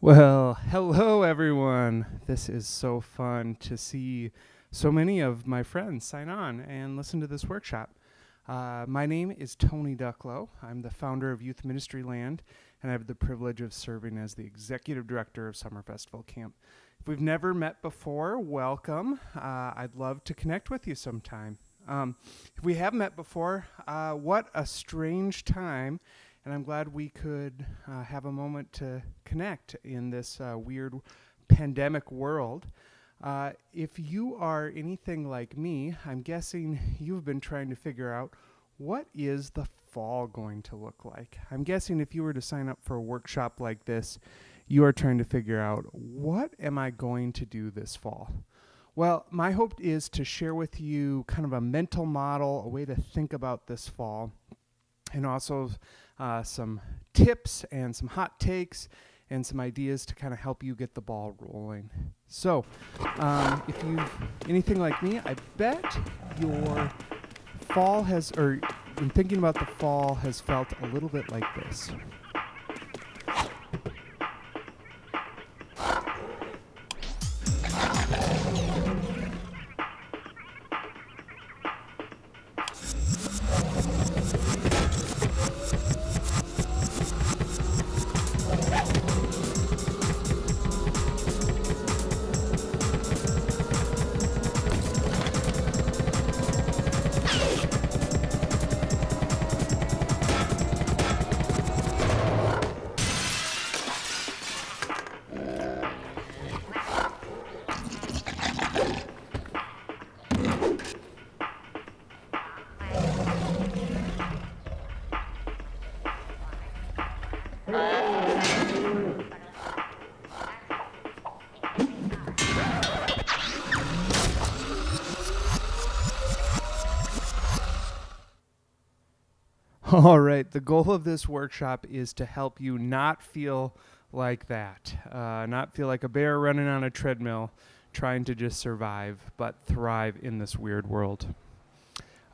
Well, hello everyone. This is so fun to see so many of my friends sign on and listen to this workshop. My name is Tony Ducklow. I'm the founder of Youth Ministry Land, and I have the privilege of serving as the executive director of Summer Festival Camp. If we've never met before, welcome. I'd love to connect with you sometime. If we have met before, what a strange time. And I'm glad we could have a moment to connect in this weird pandemic world. If you are anything like me, I'm guessing you've been trying to figure out what is the fall going to look like. I'm guessing if you were to sign up for a workshop like this, you are trying to figure out, what am I going to do this fall? Well, my hope is to share with you kind of a mental model, a way to think about this fall, and also some tips and some hot takes and some ideas to kind of help you get the ball rolling. So, if you've anything like me, I bet your fall has, or when thinking about the fall, has felt a little bit like this. All right, the goal of this workshop is to help you not feel like that, not feel like a bear running on a treadmill trying to just survive, but thrive in this weird world.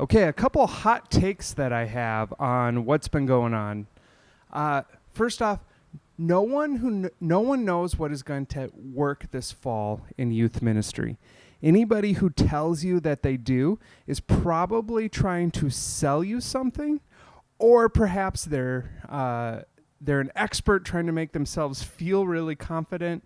Okay, a couple hot takes that I have on what's been going on. First off, no one knows what is going to work this fall in youth ministry. Anybody who tells you that they do is probably trying to sell you something, or perhaps they're an expert trying to make themselves feel really confident,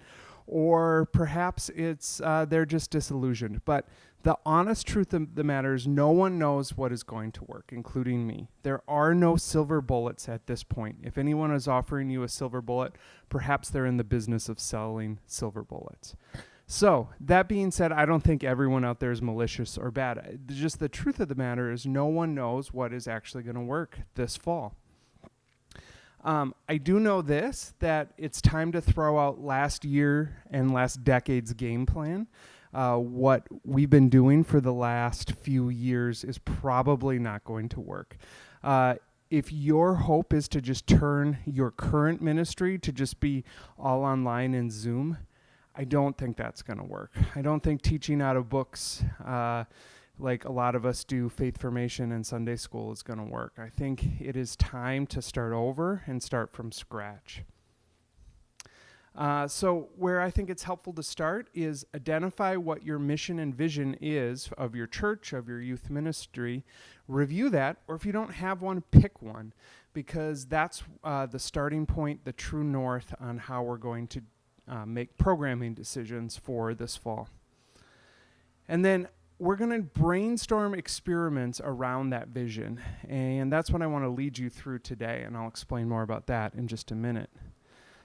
or perhaps it's they're just disillusioned. But the honest truth of the matter is no one knows what is going to work, including me. There are no silver bullets at this point. If anyone is offering you a silver bullet, perhaps they're in the business of selling silver bullets. So, that being said, I don't think everyone out there is malicious or bad. Just the truth of the matter is no one knows what is actually going to work this fall. I do know this, that it's time to throw out last year and last decade's game plan. What we've been doing for the last few years is probably not going to work. If your hope is to just turn your current ministry to just be all online and Zoom, I don't think that's going to work. I don't think teaching out of books like a lot of us do faith formation and Sunday school is going to work. I think it is time to start over and start from scratch. So where I think it's helpful to start is identify what your mission and vision is of your church, of your youth ministry. Review that, or if you don't have one, pick one, because that's the starting point, the true north on how we're going to make programming decisions for this fall. And then we're going to brainstorm experiments around that vision. And that's what I want to lead you through today. And I'll explain more about that in just a minute.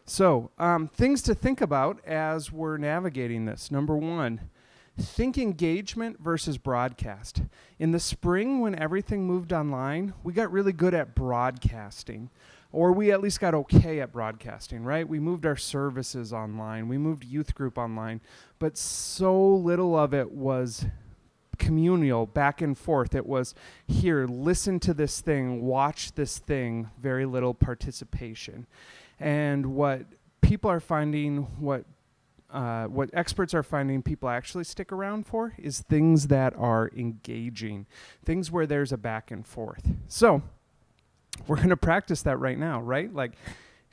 So things to think about as we're navigating this. Number one, think engagement versus broadcast. In the spring, when everything moved online, we got really good at broadcasting. Or we at least got okay at broadcasting, right? We moved our services online. We moved youth group online. But so little of it was communal, back and forth. It was, here, listen to this thing, watch this thing, very little participation. And what people are finding, what experts are finding people actually stick around for is things that are engaging, things where there's a back and forth. So we're going to practice that right now, right? Like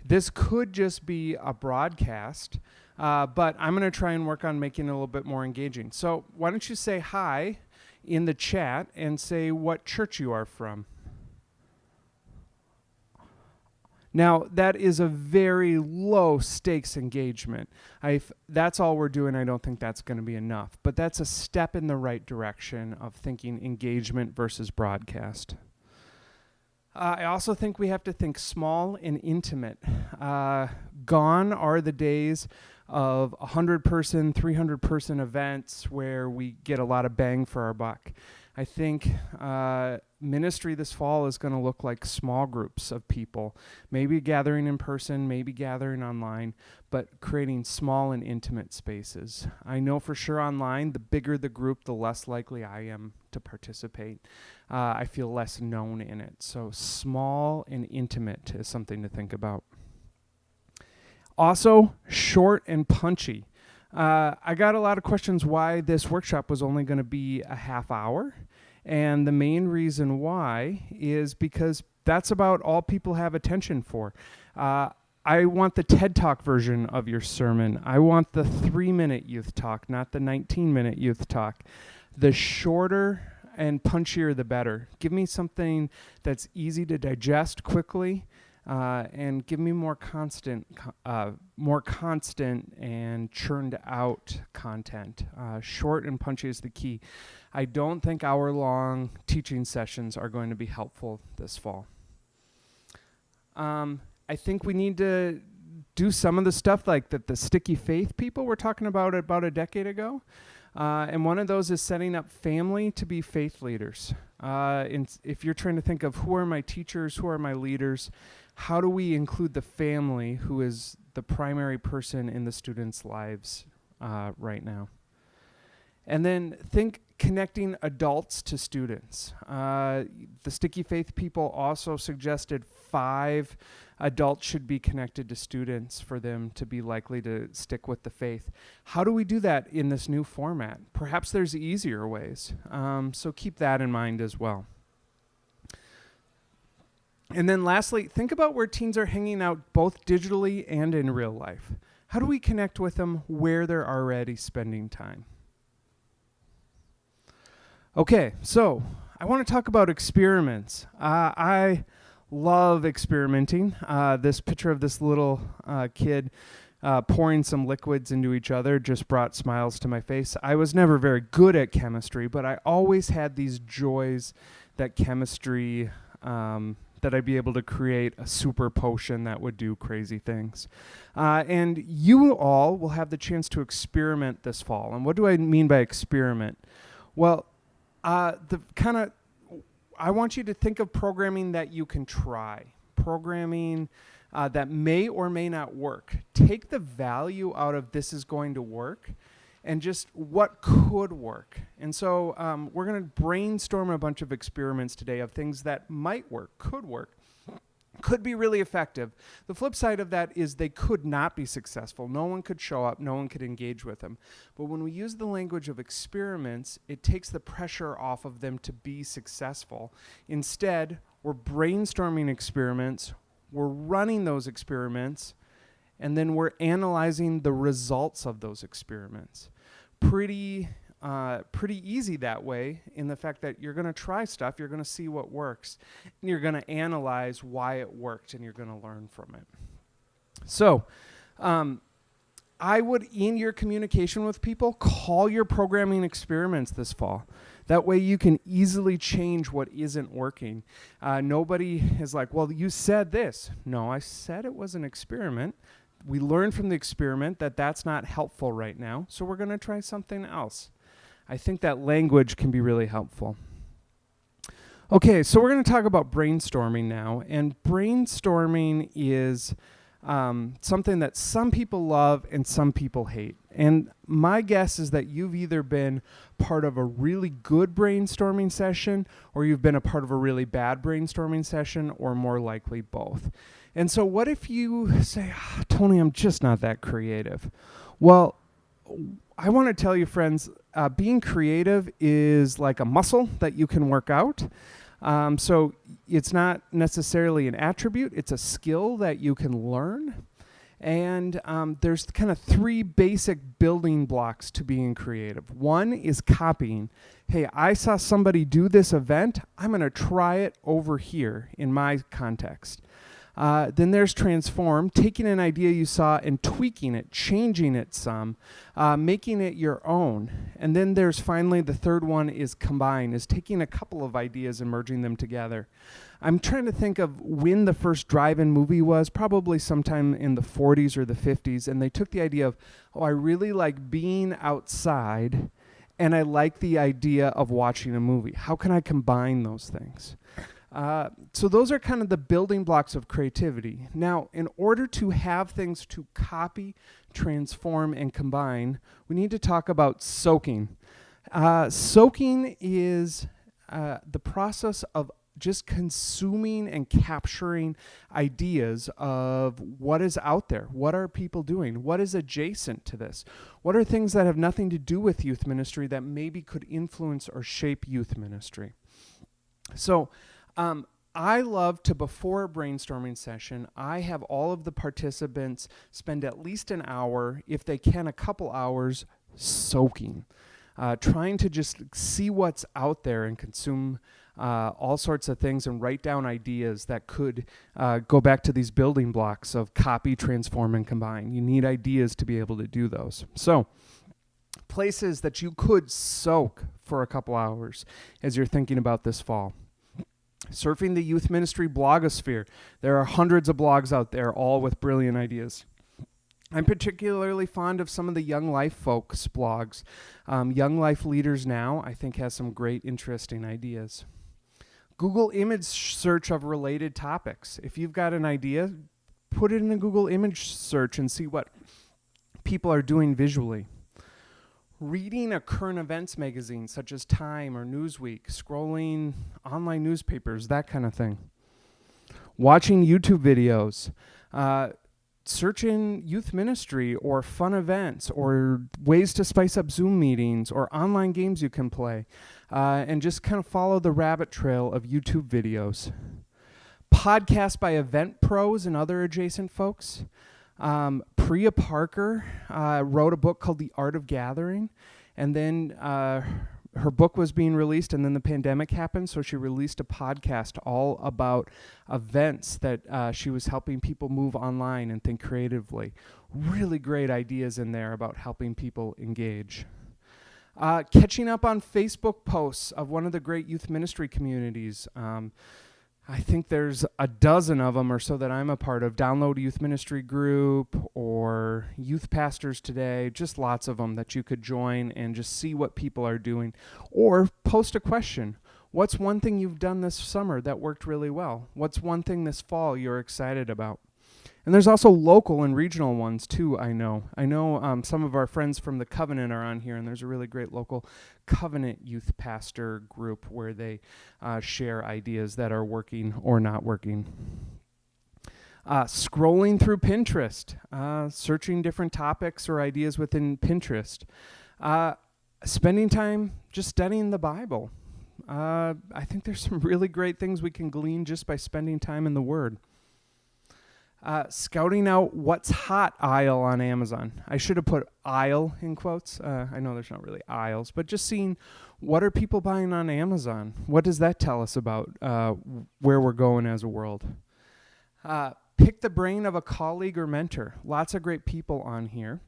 This could just be a broadcast, but I'm going to try and work on making it a little bit more engaging. So why don't you say hi in the chat and say what church you are from. Now, that is a very low stakes engagement. That's all we're doing. I don't think that's going to be enough. But that's a step in the right direction of thinking engagement versus broadcast. I also think we have to think small and intimate. Gone are the days of 100-person, 300-person events where we get a lot of bang for our buck. I think ministry this fall is going to look like small groups of people, maybe gathering in person, maybe gathering online, but creating small and intimate spaces. I know for sure online, the bigger the group, the less likely I am to participate. I feel less known in it. So small and intimate is something to think about. Also, short and punchy. I got a lot of questions why this workshop was only going to be a half hour. And the main reason why is because that's about all people have attention for. I want the TED Talk version of your sermon. I want the 3-minute youth talk, not the 19-minute youth talk. The shorter and punchier, the better. Give me something that's easy to digest quickly, and give me more constant and churned out content. Short and punchy is the key. I don't think hour-long teaching sessions are going to be helpful this fall. I think we need to do some of the stuff like that the sticky faith people were talking about a decade ago. And one of those is setting up family to be faith leaders. If you're trying to think of who are my teachers, who are my leaders, how do we include the family who is the primary person in the students' lives right now? And then think connecting adults to students. The Sticky Faith people also suggested 5 adults should be connected to students for them to be likely to stick with the faith. How do we do that in this new format? Perhaps there's easier ways. So keep that in mind as well. And then lastly, think about where teens are hanging out both digitally and in real life. How do we connect with them where they're already spending time? Okay, so I want to talk about experiments. I love experimenting. This picture of this little kid pouring some liquids into each other just brought smiles to my face. I was never very good at chemistry, but I always had these joys that chemistry, that I'd be able to create a super potion that would do crazy things. And you all will have the chance to experiment this fall. And what do I mean by experiment? Well, I want you to think of programming that you can try. Programming that may or may not work. Take the value out of this is going to work and just what could work. And so we're going to brainstorm a bunch of experiments today of things that might work, could be really effective. The flip side of that is they could not be successful. No one could show up. No one could engage with them. But when we use the language of experiments, it takes the pressure off of them to be successful. Instead, we're brainstorming experiments, we're running those experiments, and then we're analyzing the results of those experiments. Pretty easy that way in the fact that you're going to try stuff, you're going to see what works, and you're going to analyze why it worked, and you're going to learn from it. So I would, in your communication with people, call your programming experiments this fall. That way you can easily change what isn't working. Nobody is like, well, you said this. No, I said it was an experiment. We learned from the experiment that that's not helpful right now, so we're going to try something else. I think that language can be really helpful. Okay, so we're going to talk about brainstorming now, and brainstorming is something that some people love and some people hate. And my guess is that you've either been part of a really good brainstorming session or you've been a part of a really bad brainstorming session, or more likely both. And so what if you say, Tony, I'm just not that creative? Well, I want to tell you, friends, being creative is like a muscle that you can work out. So it's not necessarily an attribute, it's a skill that you can learn. And there's kind of three basic building blocks to being creative. One is copying. Hey, I saw somebody do this event. I'm going to try it over here in my context. Then there's transform, taking an idea you saw and tweaking it, changing it some, making it your own. And then there's finally the third one is combine, is taking a couple of ideas and merging them together. I'm trying to think of when the first drive-in movie was, probably sometime in the 40s or the 50s, and they took the idea of, I really like being outside, and I like the idea of watching a movie. How can I combine those things? So those are kind of the building blocks of creativity. Now, in order to have things to copy, transform, and combine, we need to talk about soaking. Soaking is the process of just consuming and capturing ideas of what is out there. What are people doing? What is adjacent to this? What are things that have nothing to do with youth ministry that maybe could influence or shape youth ministry? So I love to, before a brainstorming session, I have all of the participants spend at least an hour, if they can a couple hours, soaking. Trying to just see what's out there and consume all sorts of things and write down ideas that could go back to these building blocks of copy, transform, and combine. You need ideas to be able to do those. So, places that you could soak for a couple hours as you're thinking about this fall. Surfing the youth ministry blogosphere. There are hundreds of blogs out there, all with brilliant ideas. I'm particularly fond of some of the Young Life folks' blogs. Young Life Leaders Now, I think, has some great, interesting ideas. Google image search of related topics. If you've got an idea, put it in a Google image search and see what people are doing visually. Reading a current events magazine such as Time or Newsweek, scrolling online newspapers, that kind of thing. Watching YouTube videos, searching youth ministry or fun events or ways to spice up Zoom meetings or online games you can play, and just kind of follow the rabbit trail of YouTube videos. Podcasts by event pros and other adjacent folks. Priya Parker wrote a book called The Art of Gathering, and then her book was being released, and then the pandemic happened, so she released a podcast all about events that she was helping people move online and think creatively. Really great ideas in there about helping people engage. Catching up on Facebook posts of one of the great youth ministry communities. I think there's a dozen of them or so that I'm a part of. Download Youth Ministry Group or Youth Pastors Today, just lots of them that you could join and just see what people are doing. Or post a question. What's one thing you've done this summer that worked really well? What's one thing this fall you're excited about? And there's also local and regional ones too, I know. I know some of our friends from the Covenant are on here, and there's a really great local Covenant youth pastor group where they share ideas that are working or not working. Scrolling through Pinterest, searching different topics or ideas within Pinterest. Spending time just studying the Bible. I think there's some really great things we can glean just by spending time in the Word. Scouting out what's hot aisle on Amazon. I should have put aisle in quotes. I know there's not really aisles, but just seeing what are people buying on Amazon. What does that tell us about where we're going as a world? Pick the brain of a colleague or mentor. Lots of great people on here.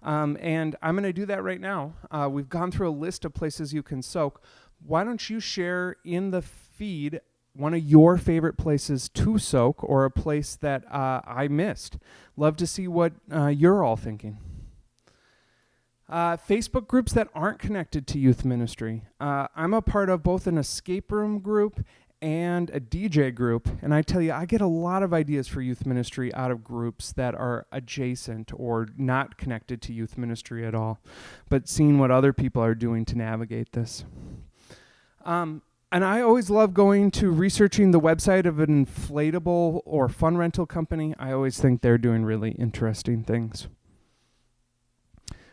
And I'm going to do that right now. We've gone through a list of places you can soak. Why don't you share in the feed one of your favorite places to soak or a place that I missed? Love to see what you're all thinking. Facebook groups that aren't connected to youth ministry. I'm a part of both an escape room group and a DJ group, and I tell you, I get a lot of ideas for youth ministry out of groups that are adjacent or not connected to youth ministry at all, but seeing what other people are doing to navigate this. And I always love going to researching the website of an inflatable or fun rental company. I always think they're doing really interesting things.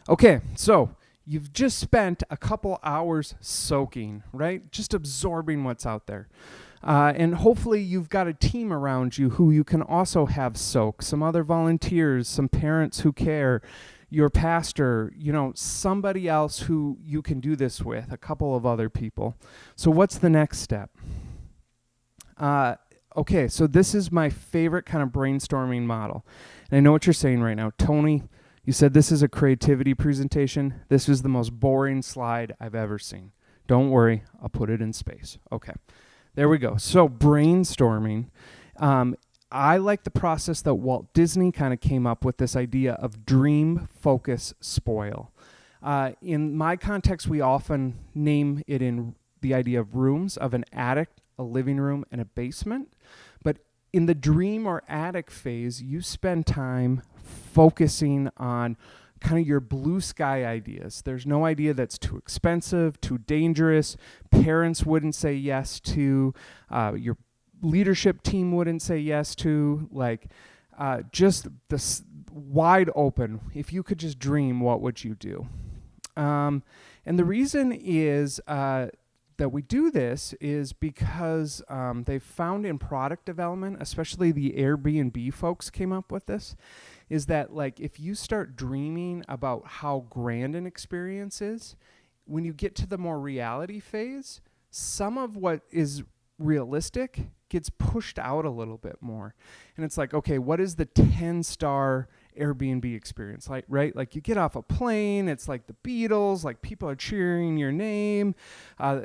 Okay, so You've just spent a couple hours soaking, right? Just absorbing what's out there. And hopefully you've got a team around you who you can also have soak, some other volunteers, some parents who care, your pastor, somebody else who you can do this with, a couple of other people. So what's the next step? Okay, so this is my favorite kind of brainstorming model. And I know what you're saying right now. Tony, you said this is a creativity presentation. This is the most boring slide I've ever seen. Don't worry, I'll put it in space. Okay, there we go. So brainstorming. I like the process that Walt Disney kind of came up with, this idea of dream, focus, spoil. In my context, we often name it in the idea of rooms, of an attic, a living room, and a basement. But in the dream or attic phase, you spend time focusing on kind of your blue sky ideas. There's no idea that's too expensive, too dangerous. Parents wouldn't say yes to. Your leadership team wouldn't say yes to. Just this wide open. If you could just dream, what would you do? And the reason is that we do this is because they've found in product development, especially the Airbnb folks came up with this, is that if you start dreaming about how grand an experience is, when you get to the more reality phase, some of what is realistic gets pushed out a little bit more. And it's okay, what is the 10-star Airbnb experience like, right? You get off a plane, it's like the Beatles, people are cheering your name.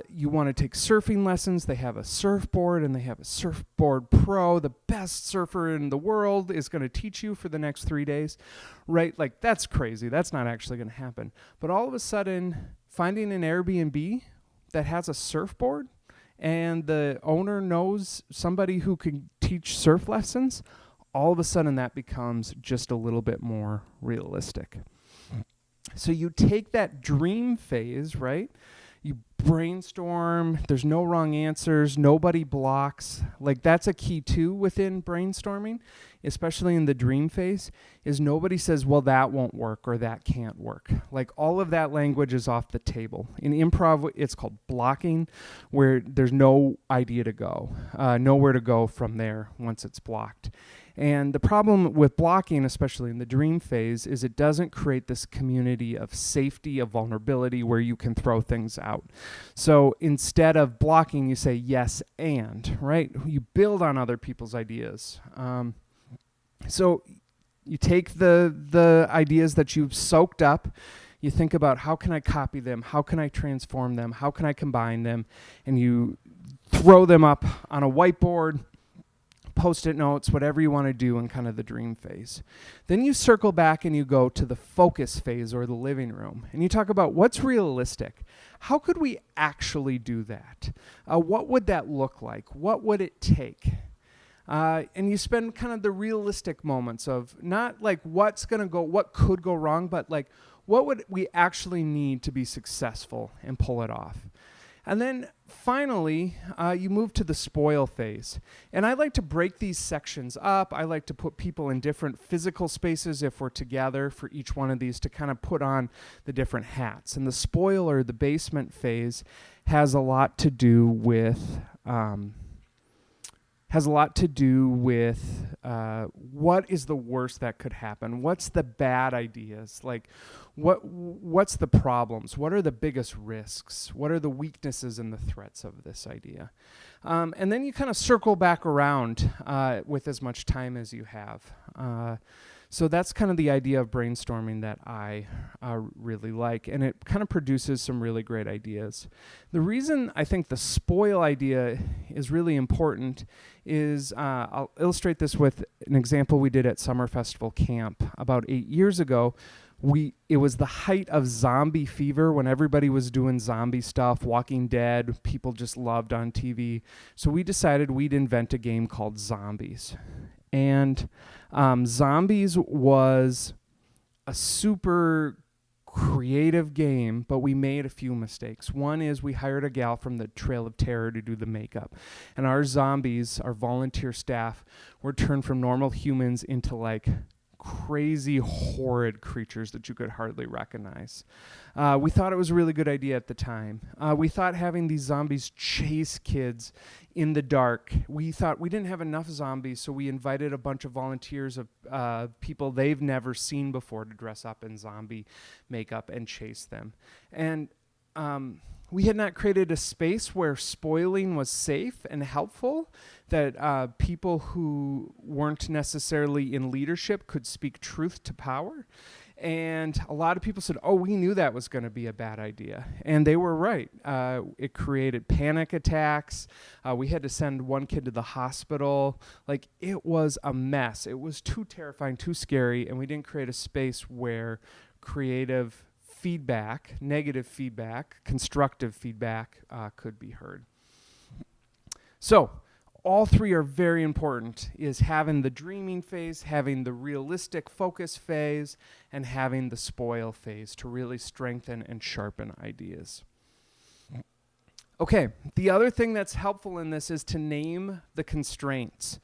You want to take surfing lessons, they have a surfboard and they have a surfboard pro. The best surfer in the world is going to teach you for the next 3 days, right? That's crazy. That's not actually going to happen. But all of a sudden, finding an Airbnb that has a surfboard and the owner knows somebody who can teach surf lessons, all of a sudden that becomes just a little bit more realistic. So you take that dream phase, right? You brainstorm, there's no wrong answers, nobody blocks. That's a key too within brainstorming, especially in the dream phase, is nobody says, well, that won't work or that can't work. All of that language is off the table. In improv, it's called blocking, where there's no idea to go, nowhere to go from there once it's blocked. And the problem with blocking, especially in the dream phase, is it doesn't create this community of safety, of vulnerability, where you can throw things out. So instead of blocking, you say yes and, right? You build on other people's ideas. So you take the ideas that you've soaked up, you think about how can I copy them, how can I transform them, how can I combine them, and you throw them up on a whiteboard, Post-it notes, whatever you want to do in kind of the dream phase. Then you circle back and you go to the focus phase or the living room. And you talk about what's realistic. How could we actually do that? What would that look like? What would it take? And you spend kind of the realistic moments of not what's going to go, what could go wrong, but what would we actually need to be successful and pull it off? And then finally, you move to the spoil phase. And I like to break these sections up. I like to put people in different physical spaces if we're together for each one of these to kind of put on the different hats. And the spoil or the basement phase has a lot to do with what is the worst that could happen? What's the bad ideas? What's the problems? What are the biggest risks? What are the weaknesses and the threats of this idea? And then you kind of circle back around with as much time as you have. So that's kind of the idea of brainstorming that I really like, and it kind of produces some really great ideas. The reason I think the spoil idea is really important is I'll illustrate this with an example we did at Summer Festival Camp about 8 years ago. It was the height of zombie fever when everybody was doing zombie stuff, Walking Dead, people just loved on TV. So we decided we'd invent a game called Zombies. And Zombies was a super creative game, but we made a few mistakes. One is we hired a gal from the Trail of Terror to do the makeup. And our zombies, our volunteer staff, were turned from normal humans into crazy, horrid creatures that you could hardly recognize. We thought it was a really good idea at the time. We thought having these zombies chase kids in the dark. We thought we didn't have enough zombies, so we invited a bunch of volunteers of people they've never seen before to dress up in zombie makeup and chase them. And we had not created a space where spoiling was safe and helpful, that people who weren't necessarily in leadership could speak truth to power. And a lot of people said, oh, we knew that was going to be a bad idea. And they were right. It created panic attacks. We had to send one kid to the hospital. Like, it was a mess. It was too terrifying, too scary, and we didn't create a space where creative feedback, negative feedback, constructive feedback could be heard. So all three are very important, is having the dreaming phase, having the realistic focus phase, and having the spoil phase to really strengthen and sharpen ideas. Okay, the other thing that's helpful in this is to name the constraints.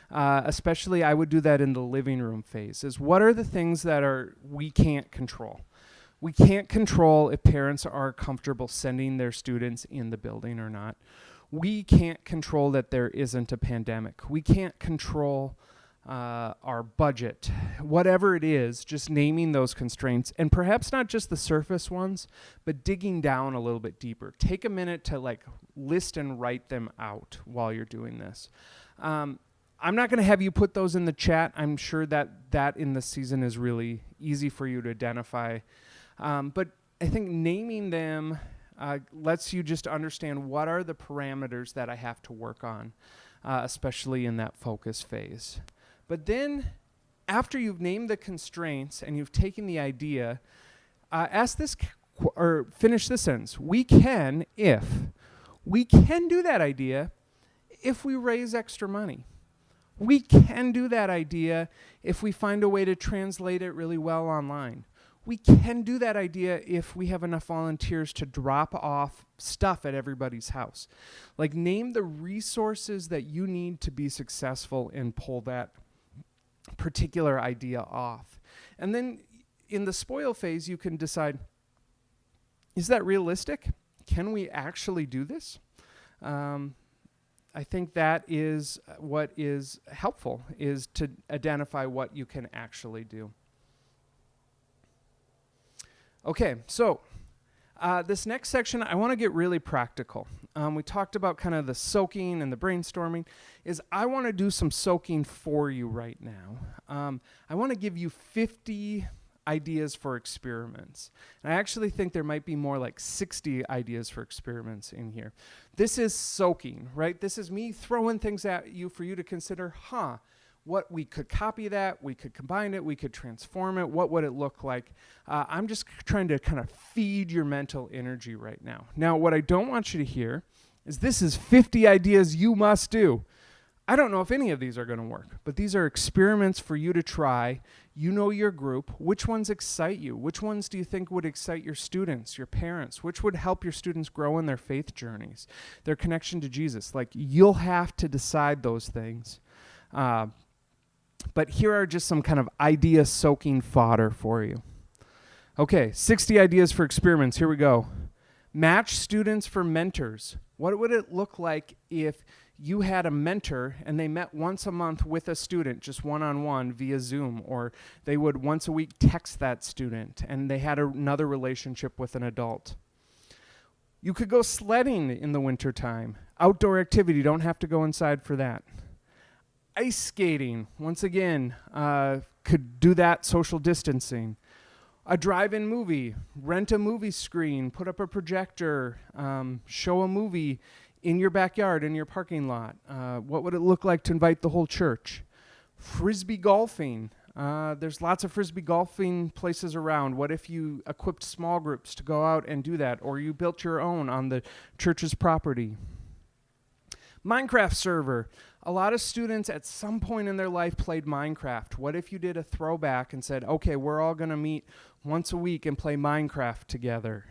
Especially I would do that in the living room phase, is what are the things that we can't control? We can't control if parents are comfortable sending their students in the building or not. We can't control that there isn't a pandemic. We can't control our budget. Whatever it is, just naming those constraints, and perhaps not just the surface ones, but digging down a little bit deeper. Take a minute to list and write them out while you're doing this. I'm not going to have you put those in the chat. I'm sure that in this season is really easy for you to identify. But I think naming them lets you just understand what are the parameters that I have to work on, especially in that focus phase. But then, after you've named the constraints and you've taken the idea, ask this or finish this sentence. We can do that idea if we raise extra money. We can do that idea if we find a way to translate it really well online. We can do that idea if we have enough volunteers to drop off stuff at everybody's house. Name the resources that you need to be successful and pull that particular idea off. And then in the spoil phase, you can decide, is that realistic? Can we actually do this? I think that is what is helpful, is to identify what you can actually do. Okay, so this next section, I want to get really practical. We talked about kind of the soaking and the brainstorming. I want to do some soaking for you right now. I want to give you 50 ideas for experiments. And I actually think there might be more like 60 ideas for experiments in here. This is soaking, right? This is me throwing things at you for you to consider, what we could copy that, we could combine it, we could transform it, what would it look like? I'm just trying to kind of feed your mental energy right now. Now, what I don't want you to hear is this is 50 ideas you must do. I don't know if any of these are going to work, but these are experiments for you to try. You know your group. Which ones excite you? Which ones do you think would excite your students, your parents? Which would help your students grow in their faith journeys, their connection to Jesus? You'll have to decide those things. But here are just some kind of idea-soaking fodder for you. Okay, 60 ideas for experiments. Here we go. Match students for mentors. What would it look like if you had a mentor and they met once a month with a student, just one-on-one via Zoom, or they would once a week text that student and they had another relationship with an adult? You could go sledding in the wintertime. Outdoor activity, don't have to go inside for that. Ice skating, once again, could do that social distancing. A drive-in movie, rent a movie screen, put up a projector, show a movie in your backyard, in your parking lot. What would it look like to invite the whole church? Frisbee golfing. There's lots of Frisbee golfing places around. What if you equipped small groups to go out and do that, or you built your own on the church's property? Minecraft server. A lot of students at some point in their life played Minecraft. What if you did a throwback and said, okay, we're all going to meet once a week and play Minecraft together?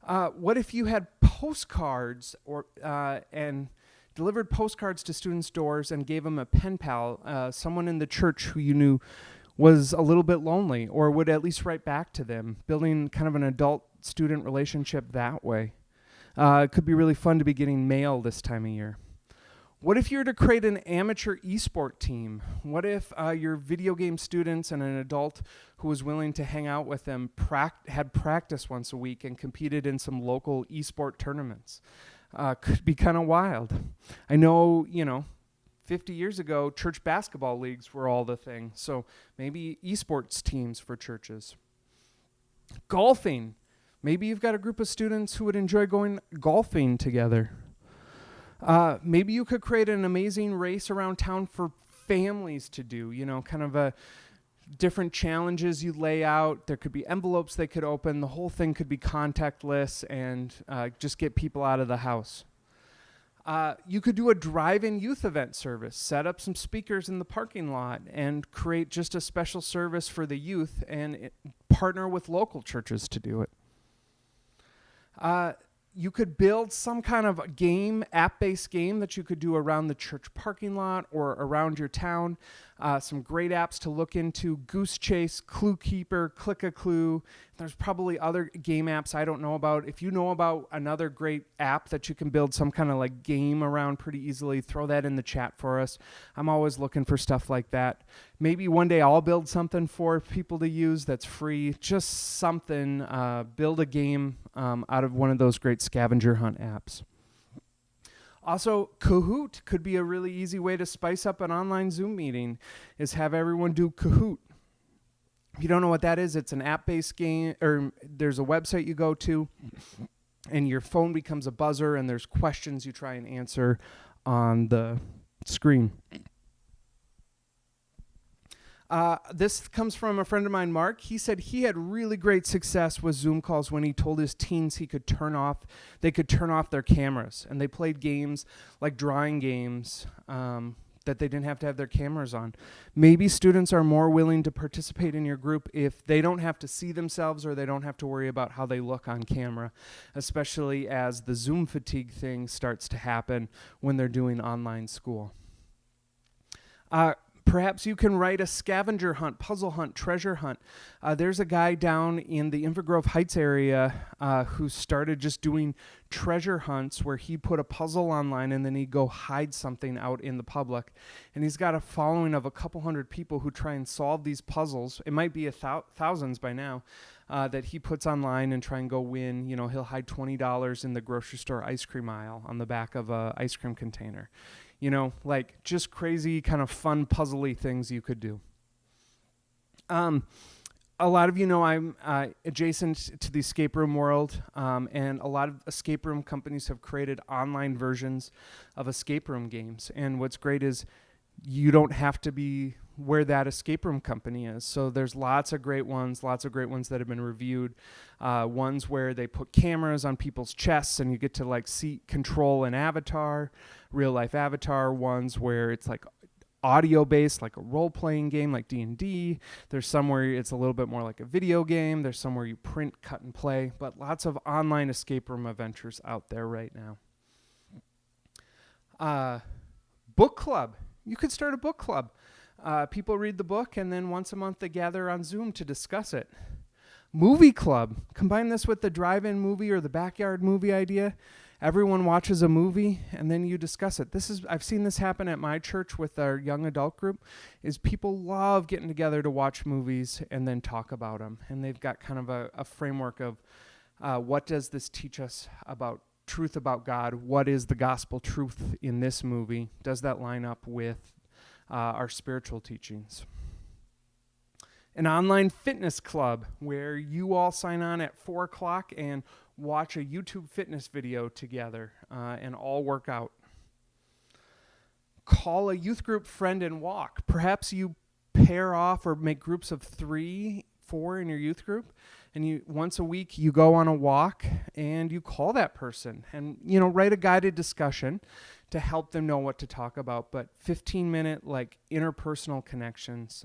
What if you had postcards and delivered postcards to students' doors and gave them a pen pal, someone in the church who you knew was a little bit lonely or would at least write back to them, building kind of an adult-student relationship that way. It could be really fun to be getting mail this time of year. What if you were to create an amateur esport team? What if your video game students and an adult who was willing to hang out with them had practice once a week and competed in some local esport tournaments? Could be kind of wild. I know, 50 years ago, church basketball leagues were all the thing. So maybe esports teams for churches. Golfing. Maybe you've got a group of students who would enjoy going golfing together. Maybe you could create an amazing race around town for families to do, kind of a different challenges you lay out. There could be envelopes they could open. The whole thing could be contactless and just get people out of the house. You could do a drive-in youth event service, set up some speakers in the parking lot and create just a special service for the youth and partner with local churches to do it. You could build some kind of game, app-based game that you could do around the church parking lot or around your town. Some great apps to look into: Goose Chase, Clue Keeper, Click a Clue. There's probably other game apps I don't know about. If you know about another great app that you can build some kind of like game around pretty easily, throw that in the chat for us. I'm always looking for stuff like that. Maybe one day I'll build something for people to use that's free. Just something, build a game out of one of those great scavenger hunt apps. Also, Kahoot could be a really easy way to spice up an online Zoom meeting, is have everyone do Kahoot. If you don't know what that is, it's an app-based game, or there's a website you go to, and your phone becomes a buzzer, and there's questions you try and answer on the screen. This comes from a friend of mine, Mark. He said he had really great success with Zoom calls when he told his teens they could turn off their cameras, and they played games like drawing games that they didn't have to have their cameras on. Maybe students are more willing to participate in your group if they don't have to see themselves or they don't have to worry about how they look on camera, especially as the Zoom fatigue thing starts to happen when they're doing online school. Perhaps you can write a scavenger hunt, puzzle hunt, treasure hunt. There's a guy down in the Inver Grove Heights area who started just doing treasure hunts where he put a puzzle online and then he'd go hide something out in the public. And he's got a following of a couple hundred people who try and solve these puzzles. It might be thousands by now. That he puts online and try and go win. He'll hide $20 in the grocery store ice cream aisle on the back of a ice cream container. Like just crazy kind of fun puzzly things you could do. A lot of you know I'm adjacent to the escape room world, and a lot of escape room companies have created online versions of escape room games. And what's great is you don't have to be where that escape room company is. So there's lots of great ones that have been reviewed. Ones where they put cameras on people's chests and you get to control an avatar, real life avatar. Ones where it's like audio based, like a role-playing game like D&D. There's some where it's a little bit more like a video game. There's some where you print, cut, and play. But lots of online escape room adventures out there right now. Book club. You could start a book club. People read the book, and then once a month they gather on Zoom to discuss it. Movie club. Combine this with the drive-in movie or the backyard movie idea. Everyone watches a movie, and then you discuss it. I've seen this happen at my church with our young adult group, is people love getting together to watch movies and then talk about them. And they've got kind of a framework of what does this teach us about truth about God? What is the gospel truth in this movie? Does that line up with our spiritual teachings? An online fitness club where you all sign on at 4 o'clock and watch a YouTube fitness video together and all work out. Call a youth group friend and walk. Perhaps you pair off or make groups of 3, 4 in your youth group, and once a week you go on a walk and you call that person and write a guided discussion to help them know what to talk about. But 15-minute interpersonal connections,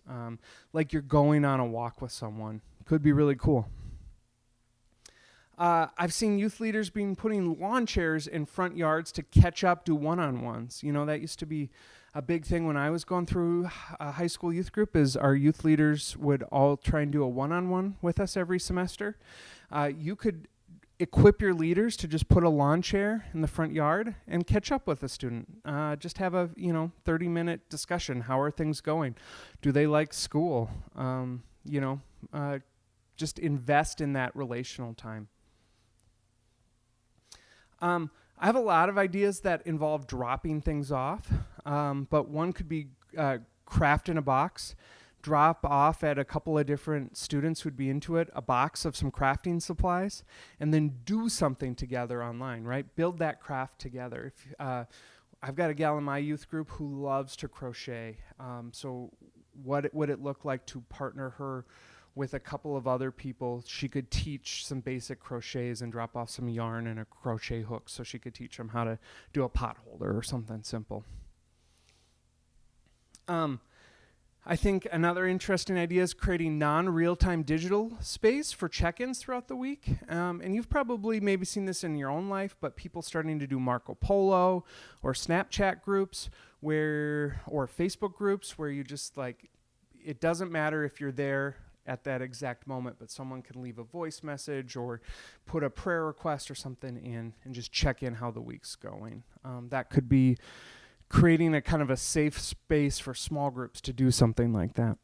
like you're going on a walk with someone, could be really cool. I've seen youth leaders putting lawn chairs in front yards to catch up, do one-on-ones. That used to be A big thing when I was going through a high school youth group is our youth leaders would all try and do a one-on-one with us every semester. You could equip your leaders to just put a lawn chair in the front yard and catch up with a student. Just have a 30-minute discussion. How are things going? Do they like school? Just invest in that relational time. I have a lot of ideas that involve dropping things off, but one could be craft in a box. Drop off at a couple of different students who'd be into it, a box of some crafting supplies, and then do something together online, right? Build that craft together. I've got a gal in my youth group who loves to crochet. So what would it look like to partner her with a couple of other people? She could teach some basic crochets and drop off some yarn and a crochet hook so she could teach them how to do a pot holder or something simple. I think another interesting idea is creating non-real-time digital space for check-ins throughout the week. And you've probably maybe seen this in your own life, but people starting to do Marco Polo or Snapchat groups or Facebook groups where you just it doesn't matter if you're there at that exact moment, but someone can leave a voice message or put a prayer request or something in and just check in how the week's going. That could be creating a kind of a safe space for small groups to do something like that.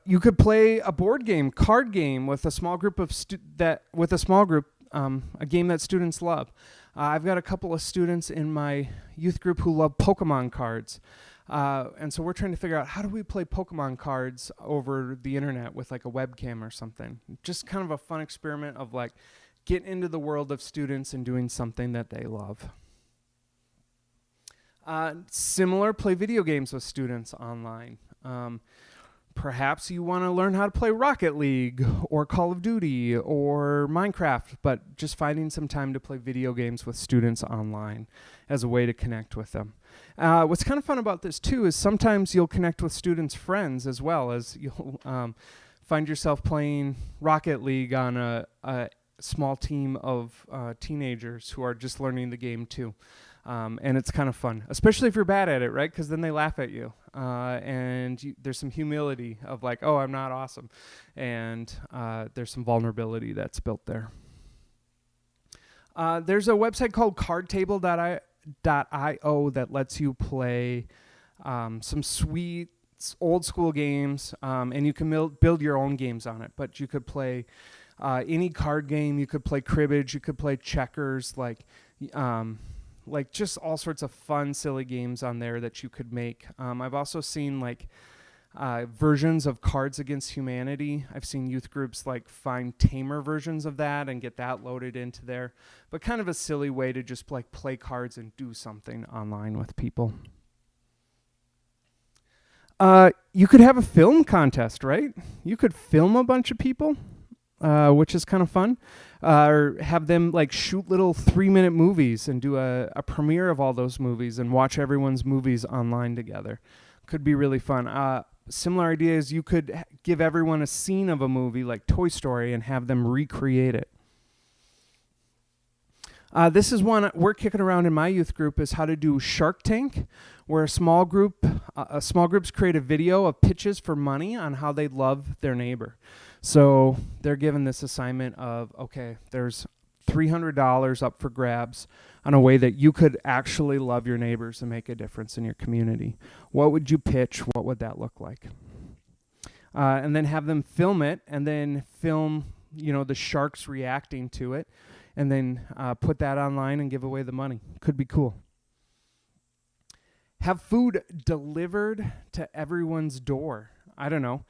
You could play a board game, card game with a small group of a game that students love. I've got a couple of students in my youth group who love Pokemon cards. And so we're trying to figure out, how do we play Pokemon cards over the internet with a webcam or something? Just kind of a fun experiment of getting into the world of students and doing something that they love. Similar, play video games with students online. Perhaps you want to learn how to play Rocket League or Call of Duty or Minecraft, but just finding some time to play video games with students online as a way to connect with them. What's kind of fun about this too is sometimes you'll connect with students' friends as well, as you'll find yourself playing Rocket League on a small team of teenagers who are just learning the game too. And it's kind of fun, especially if you're bad at it, right? Because then they laugh at you. And there's some humility of oh, I'm not awesome. And there's some vulnerability that's built there. There's a website called cardtable.io that lets you play some sweet old school games. And you can build your own games on it. But you could play any card game. You could play cribbage. You could play checkers, just all sorts of fun, silly games on there that you could make. I've also seen versions of Cards Against Humanity. I've seen youth groups find tamer versions of that and get that loaded into there. But kind of a silly way to just play cards and do something online with people. You could have a film contest, right? You could film a bunch of people, which is kind of fun. Or have them shoot little 3-minute movies and do a premiere of all those movies and watch everyone's movies online together. Could be really fun. Similar idea is you could give everyone a scene of a movie like Toy Story and have them recreate it. This is one we're kicking around in my youth group, is how to do Shark Tank, where small groups create a video of pitches for money on how they love their neighbor. So they're given this assignment of, okay, there's $300 up for grabs on a way that you could actually love your neighbors and make a difference in your community. What would you pitch? What would that look like? And then have them film it, and then film, the sharks reacting to it, and then put that online and give away the money. Could be cool. Have food delivered to everyone's door. I don't know.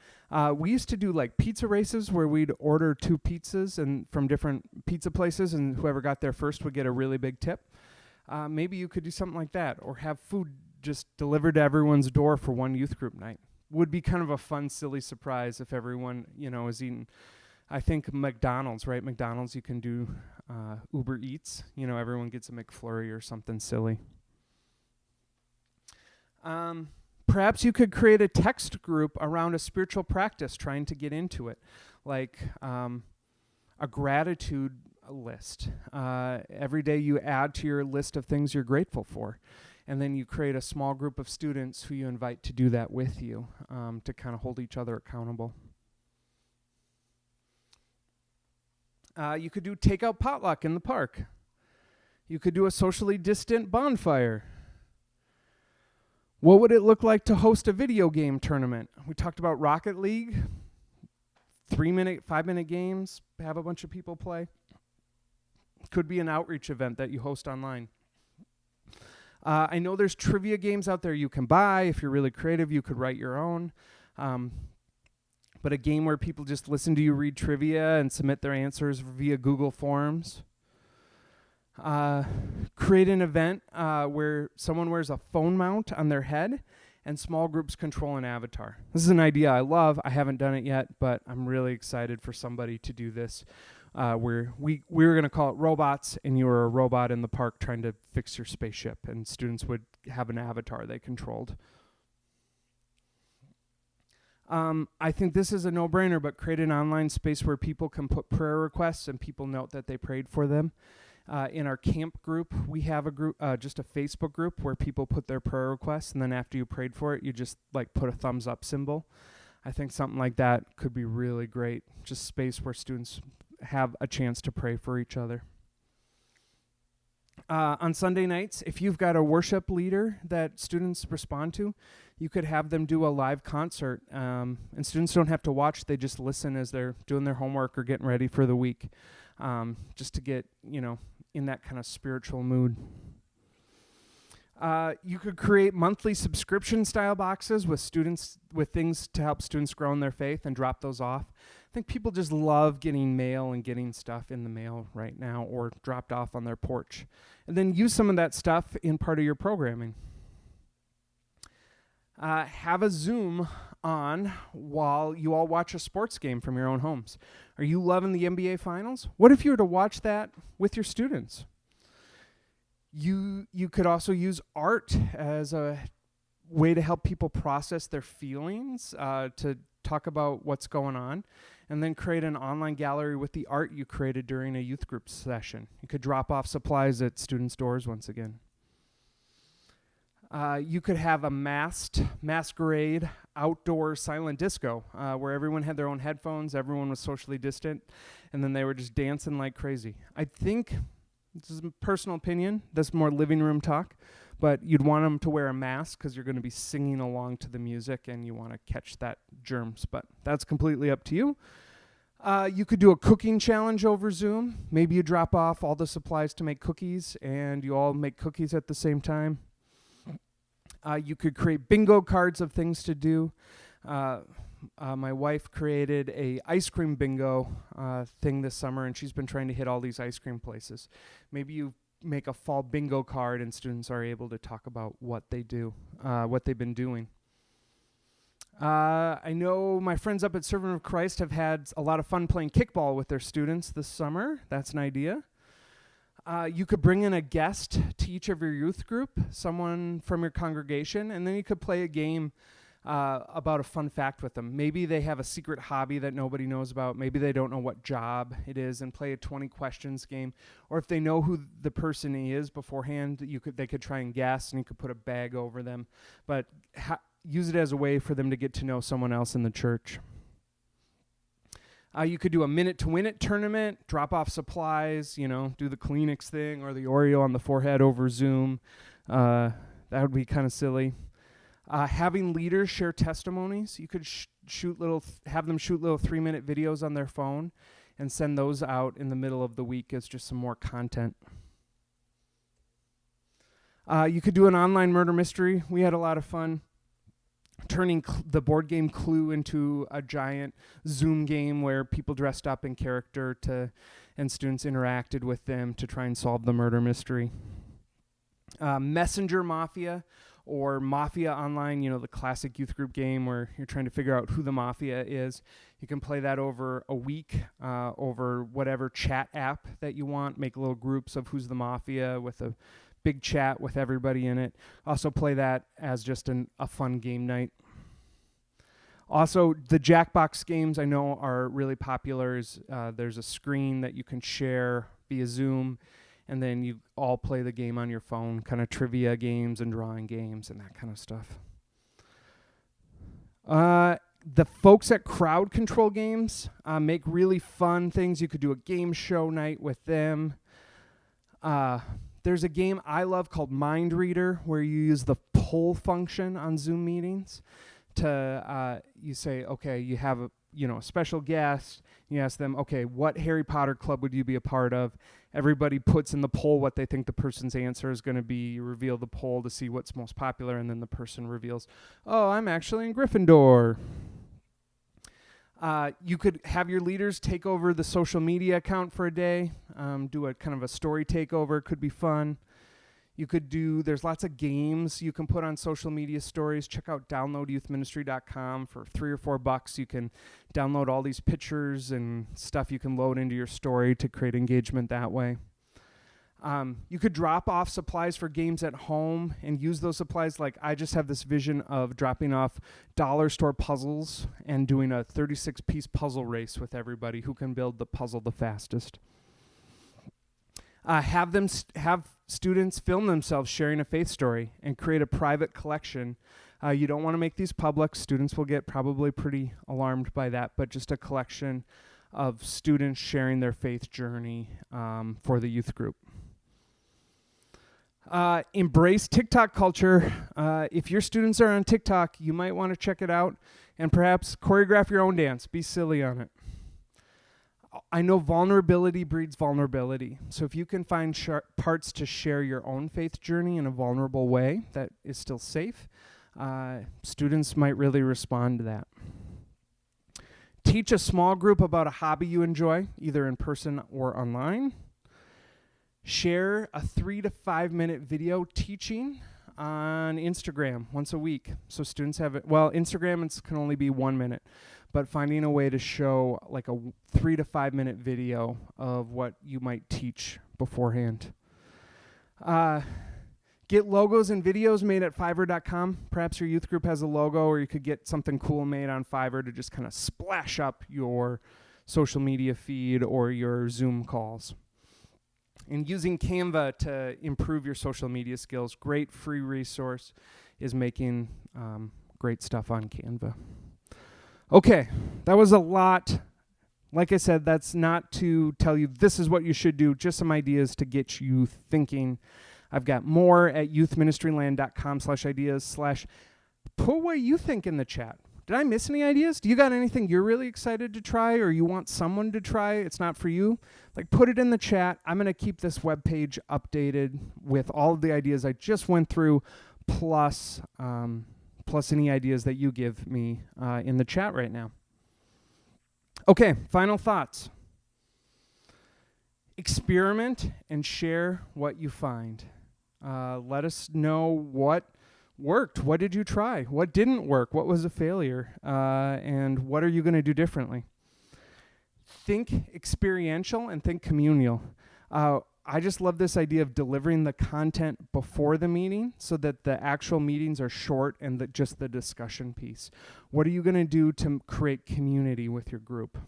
We used to do pizza races where we'd order 2 pizzas and from different pizza places, and whoever got there first would get a really big tip. Maybe you could do something like that, or have food just delivered to everyone's door for one youth group night. Would be kind of a fun, silly surprise if everyone, is eating. I think McDonald's, right? McDonald's, you can do Uber Eats. Everyone gets a McFlurry or something silly. Perhaps you could create a text group around a spiritual practice, trying to get into it, a gratitude list. Every day you add to your list of things you're grateful for. And then you create a small group of students who you invite to do that with you, to kind of hold each other accountable. You could do takeout potluck in the park. You could do a socially distant bonfire. What would it look like to host a video game tournament? We talked about Rocket League, 3-minute, 5-minute games, have a bunch of people play. Could be an outreach event that you host online. I know there's trivia games out there you can buy. If you're really creative, you could write your own. But a game where people just listen to you read trivia and submit their answers via Google Forms. Create an event where someone wears a phone mount on their head and small groups control an avatar. This is an idea I love. I haven't done it yet, but I'm really excited for somebody to do this. Where we were going to call it robots, and you were a robot in the park trying to fix your spaceship, and students would have an avatar they controlled. I think this is a no-brainer, but create an online space where people can put prayer requests and people note that they prayed for them. In our camp group, we have a group, just a Facebook group where people put their prayer requests, and then after you prayed for it, you just like put a thumbs up symbol. I think something like that could be really great. Just space where students have a chance to pray for each other. On Sunday nights, if you've got a worship leader that students respond to, you could have them do a live concert. And students don't have to watch, they just listen as they're doing their homework or getting ready for the week, just to get, in that kind of spiritual mood. You could create monthly subscription style boxes with things to help students grow in their faith and drop those off. I think people just love getting mail and getting stuff in the mail right now or dropped off on their porch. And then use some of that stuff in part of your programming. Have a Zoom on while you all watch a sports game from your own homes. Are you loving the NBA Finals? What if you were to watch that with your students? You could also use art as a way to help people process their feelings, to talk about what's going on, and then create an online gallery with the art you created during a youth group session. You could drop off supplies at students' doors once again. You could have a masquerade outdoor silent disco where everyone had their own headphones, everyone was socially distant, and then they were just dancing like crazy. I think, this is a personal opinion, that's more living room talk, but you'd want them to wear a mask because you're going to be singing along to the music and you want to catch that germs, but that's completely up to you. You could do a cooking challenge over Zoom. Maybe you drop off all the supplies to make cookies and you all make cookies at the same time. You could create bingo cards of things to do. My wife created a ice cream bingo thing this summer, and she's been trying to hit all these ice cream places. Maybe you make a fall bingo card, and students are able to talk about what they do, what they've been doing. I know my friends up at Servant of Christ have had a lot of fun playing kickball with their students this summer. That's an idea. You could bring in a guest to each of your youth group, someone from your congregation, and then you could play a game about a fun fact with them. Maybe they have a secret hobby that nobody knows about. Maybe they don't know what job it is, and play a 20 questions game. Or if they know who the person is beforehand, they could try and guess, and you could put a bag over them. But use it as a way for them to get to know someone else in the church. You could do a minute-to-win-it tournament, drop off supplies, do the Kleenex thing or the Oreo on the forehead over Zoom. That would be kind of silly. Having leaders share testimonies. You could have them shoot little 3-minute videos on their phone and send those out in the middle of the week as just some more content. You could do an online murder mystery. We had a lot of fun turning the board game Clue into a giant Zoom game where people dressed up in character and students interacted with them to try and solve the murder mystery. Messenger Mafia, or Mafia Online, the classic youth group game where you're trying to figure out who the Mafia is. You can play that over a week, over whatever chat app that you want. Make little groups of who's the Mafia with a big chat with everybody in it. Also play that as just a fun game night. Also, the Jackbox games I know are really popular. There's a screen that you can share via Zoom, and then you all play the game on your phone, kind of trivia games and drawing games and that kind of stuff. The folks at Crowd Control Games make really fun things. You could do a game show night with them. There's a game I love called Mind Reader, where you use the poll function on Zoom meetings to, you say, okay, you have a special guest. You ask them, okay, what Harry Potter club would you be a part of? Everybody puts in the poll what they think the person's answer is going to be. You reveal the poll to see what's most popular, and then the person reveals, oh, I'm actually in Gryffindor. You could have your leaders take over the social media account for a day, do a kind of a story takeover. Could be fun. There's lots of games you can put on social media stories. Check out downloadyouthministry.com for $3 or $4. You can download all these pictures and stuff you can load into your story to create engagement that way. You could drop off supplies for games at home and use those supplies. Like I just have this vision of dropping off dollar store puzzles and doing a 36-piece puzzle race with everybody who can build the puzzle the fastest. Have students film themselves sharing a faith story and create a private collection. You don't want to make these public. Students will get probably pretty alarmed by that, but just a collection of students sharing their faith journey for the youth group. Embrace TikTok culture. If your students are on TikTok, you might want to check it out and perhaps choreograph your own dance. Be silly on it. I know vulnerability breeds vulnerability. So if you can find parts to share your own faith journey in a vulnerable way that is still safe, students might really respond to that. Teach a small group about a hobby you enjoy, either in person or online. Share a 3 to 5 minute video teaching on Instagram once a week. So students have it. Well, Instagram can only be 1 minute, but finding a way to show like a 3 to 5 minute video of what you might teach beforehand. Get logos and videos made at Fiverr.com. Perhaps your youth group has a logo, or you could get something cool made on Fiverr to just kind of splash up your social media feed or your Zoom calls. And using Canva to improve your social media skills. Great free resource is making great stuff on Canva. Okay, that was a lot. Like I said, that's not to tell you this is what you should do, just some ideas to get you thinking. I've got more at youthministryland.com/ideas/ put what you think in the chat. Did I miss any ideas? Do you got anything you're really excited to try or you want someone to try? It's not for you. Like, put it in the chat. I'm going to keep this webpage updated with all of the ideas I just went through, plus any ideas that you give me in the chat right now. Okay, final thoughts. Experiment and share what you find. Let us know what worked. What did you try? What didn't work? What was a failure? And what are you going to do differently? Think experiential and think communal. I just love this idea of delivering the content before the meeting so that the actual meetings are short and just the discussion piece. What are you going to do to create community with your group?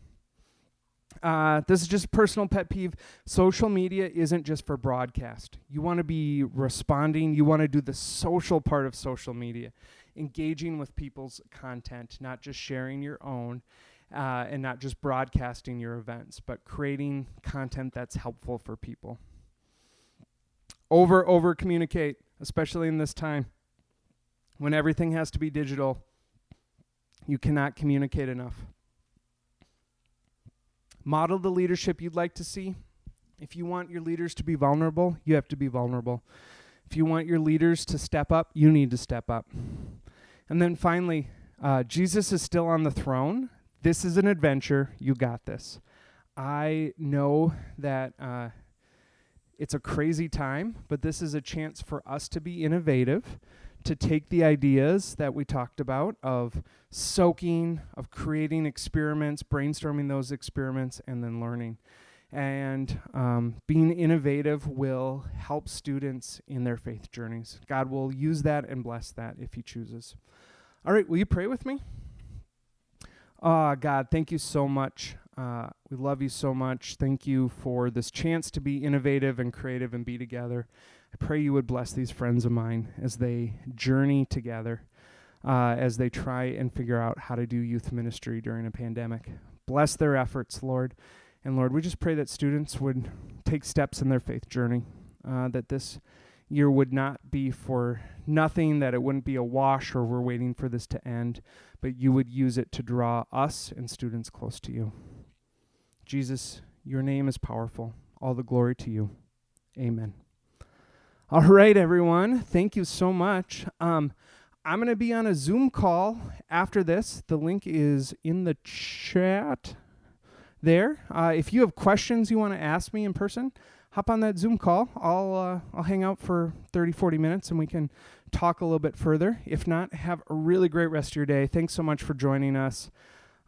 This is just a personal pet peeve. Social media isn't just for broadcast. You want to be responding. You want to do the social part of social media, engaging with people's content, not just sharing your own, and not just broadcasting your events, but creating content that's helpful for people. Over communicate, especially in this time when everything has to be digital. You cannot communicate enough. Model the leadership you'd like to see. If you want your leaders to be vulnerable, you have to be vulnerable. If you want your leaders to step up, you need to step up. And then finally, Jesus is still on the throne. This is an adventure. You got this. I know that it's a crazy time, but this is a chance for us to be innovative, to take the ideas that we talked about of soaking, of creating experiments, brainstorming those experiments, and then learning. And being innovative will help students in their faith journeys. God will use that and bless that if he chooses. All right, will you pray with me? God, thank you so much We love you so much. Thank you for this chance to be innovative and creative and be together. I pray you would bless these friends of mine as they journey together, as they try and figure out how to do youth ministry during a pandemic. Bless their efforts, Lord. And Lord, we just pray that students would take steps in their faith journey, that this year would not be for nothing, that it wouldn't be a wash or we're waiting for this to end, but you would use it to draw us and students close to you. Jesus, your name is powerful. All the glory to you. Amen. All right, everyone. Thank you so much. I'm going to be on a Zoom call after this. The link is in the chat there. If you have questions you want to ask me in person, hop on that Zoom call. I'll hang out for 30, 40 minutes and we can talk a little bit further. If not, have a really great rest of your day. Thanks so much for joining us.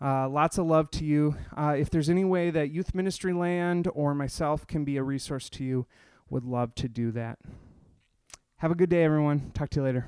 Lots of love to you. If there's any way that Youth Ministry Land or myself can be a resource to you, would love to do that. Have a good day, everyone. Talk to you later.